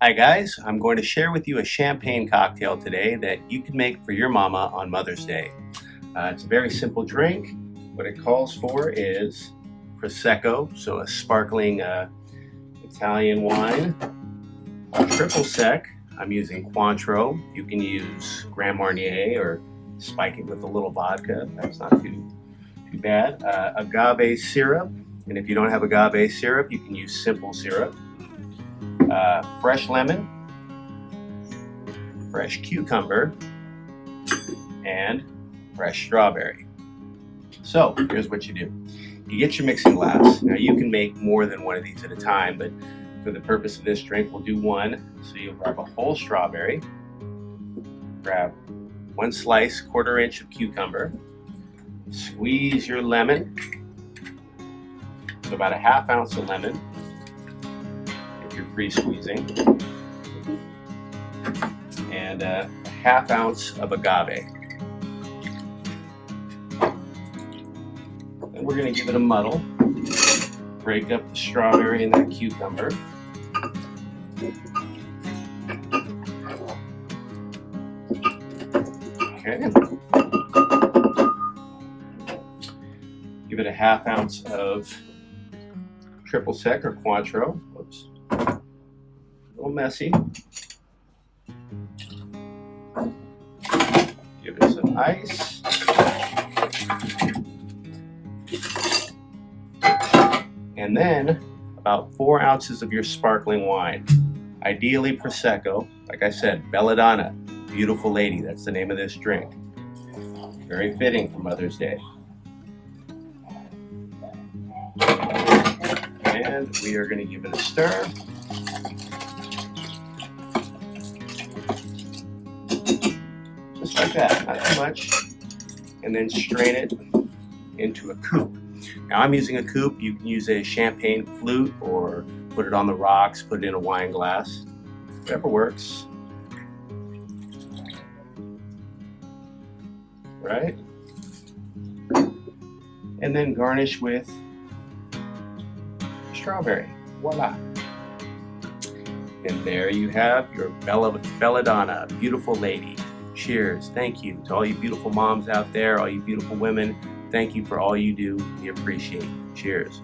Hi guys, I'm going to share with you a champagne cocktail today that you can make for your mama on Mother's Day. It's a very simple drink. What it calls for is Prosecco, so a sparkling Italian wine, triple sec. I'm using Cointreau. You can use Grand Marnier or spike it with a little vodka. That's not too bad. Agave syrup, and if you don't have agave syrup, you can use simple syrup. Fresh lemon, fresh cucumber, and fresh strawberry. So here's what you do. You get your mixing glass. Now you can make more than one of these at a time, but for the purpose of this drink, we'll do one. So you'll grab a whole strawberry, grab one slice, 1/4 inch of cucumber, squeeze your lemon, so about a 1/2 ounce of lemon, if you're pre-squeezing, and a 1/2 ounce of agave. Then we're going to give it a muddle. Break up the strawberry and that cucumber. Okay. Give it a 1/2 ounce of triple sec or Cointreau. Whoops. A little messy. Give it some ice. And then about 4 ounces of your sparkling wine. Ideally Prosecco. Like I said, Belladonna, beautiful lady. That's the name of this drink. Very fitting for Mother's Day. And we are going to give it a stir. Just like that, not too much. And then strain it into a coupe. Now I'm using a coupe. You can use a champagne flute or put it on the rocks, put it in a wine glass. Whatever works. Right? And then garnish with strawberry. Voila. And there you have your Belladonna, beautiful lady. Cheers. Thank you to all you beautiful moms out there, all you beautiful women. Thank you for all you do. We appreciate you. Cheers.